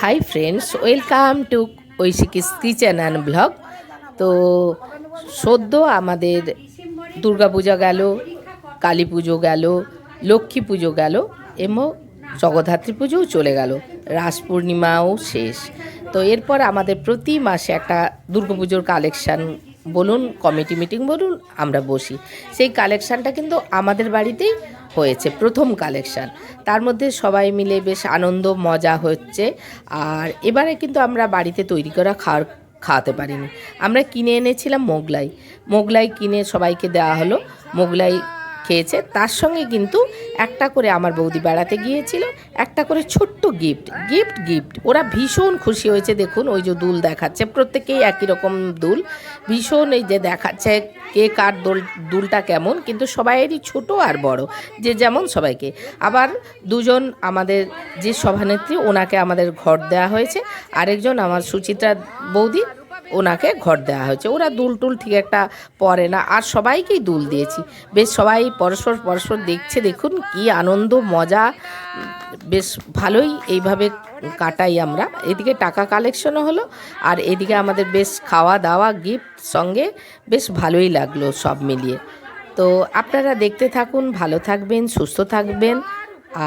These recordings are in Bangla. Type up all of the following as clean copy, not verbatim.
High friends, welcome to Aishiki's kitchen and blog. তো সদ্য আমাদের দুর্গাপূজা গেল, কালী পুজো গেল, লক্ষ্মী পুজো গেল এবং জগদ্ধাত্রী পুজোও চলে গেল, রাস পূর্ণিমাও শেষ। তো এরপর আমাদের প্রতি মাসে একটা দুর্গাপুজোর কালেকশান বলুন, কমিটি মিটিং বলুন, আমরা বসি। সেই কালেকশানটা কিন্তু আমাদের বাড়িতেই হয়েছে, প্রথম কালেকশান। তার মধ্যে সবাই মিলে বেশ আনন্দ মজা হচ্ছে। আর এবারে কিন্তু আমরা বাড়িতে তৈরি করা খাওয়াতে পারিনি। আমরা কিনে এনেছিলাম মোগলাই কিনে সবাইকে দেওয়া হলো। মোগলাই খেয়েছে, তার সঙ্গে কিন্তু একটা করে আমার বৌদি বেড়াতে গিয়েছিল, একটা করে ছোট্ট গিফট। ওরা ভীষণ খুশি হয়েছে। দেখুন ওই যে দুল দেখাচ্ছে, প্রত্যেকেই একই রকম দুল, ভীষণ এই যে দেখাচ্ছে কে কার দুলটা কেমন, কিন্তু সবাইয়েরই ছোট আর বড়, যে যেমন সবাইকে। আবার দুজন আমাদের যে সভানেত্রী, ওনাকে আমাদের ঘর দেওয়া হয়েছে, আরেকজন আমার সুচিত্রা বৌদি, ওনাকে ঘর দেওয়া হয়েছে। ওরা দুল ঠিক একটা পরে না, আর সবাইকেই দুল দিয়েছি। বেশ সবাই পরস্পর দেখছে, দেখুন কি আনন্দ মজা, বেশ ভালোই এইভাবে কাটাই আমরা। এদিকে টাকা কালেকশনও হলো, আর এদিকে আমাদের বেশ খাওয়া দাওয়া গিফট সঙ্গে বেশ ভালোই লাগলো সব মিলিয়ে। তো আপনারা দেখতে থাকুন, ভালো থাকবেন, সুস্থ থাকবেন,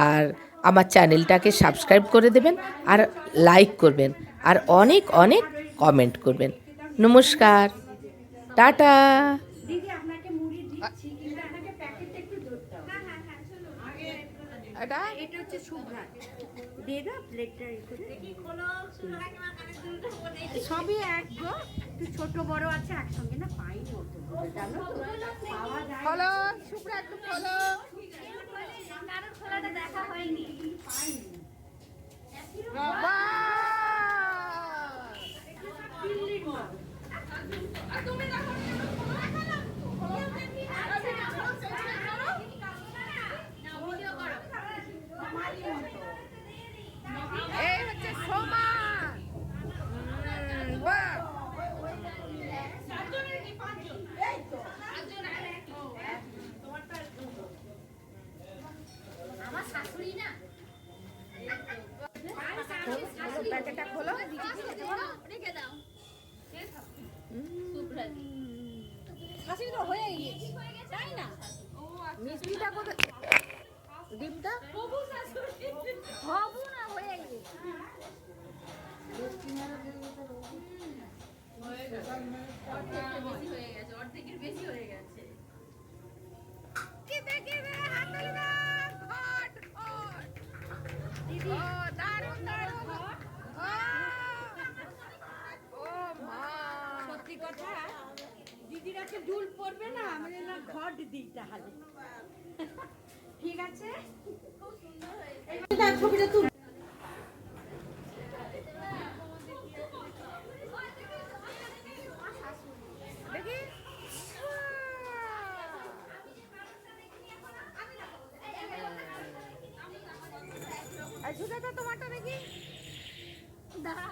আর আমার চ্যানেলটাকে সাবস্ক্রাইব করে দেবেন, আর লাইক করবেন, আর অনেক অনেক কমেন্ট করবেন। নমস্কার, টাটা। দিদি আপনাকে মুড়ি দিচ্ছি, কিন্তু আপনাকে প্যাকেটটা একটু ধরতে হবে। এটা হচ্ছে সুভ্রাত, দিয়ে দাও প্লেটটা করে। সবই এক গো, একটু ছোট বড় আছে একসঙ্গে, না পাইনি অত জানো তো, পাওয়া যায়। হলো সুপ্রা, একটু হলো কারোর খোলাটা দেখা হয়নি, পাইনি। এই হচ্ছে সমান। বাহ, আমার শাশুড়ি না, প্যাকেটটা খোলো। রেখে দাও। তাই না, মিষ্টিটা কোথায়? ডিমটা হবু না হয়ে গেছে। অর্ধেকের বেশি হয়ে গেছে। সত্যি কথা, দিদির আছে দুল পড়বে না, মানে না ঘট দিই তাহলে। ঠিক আছে, খুব সুন্দর হয়েছে ছবিটা তুল। দেখি। সুজাতা তোমারটা দেখি। দাঁড়া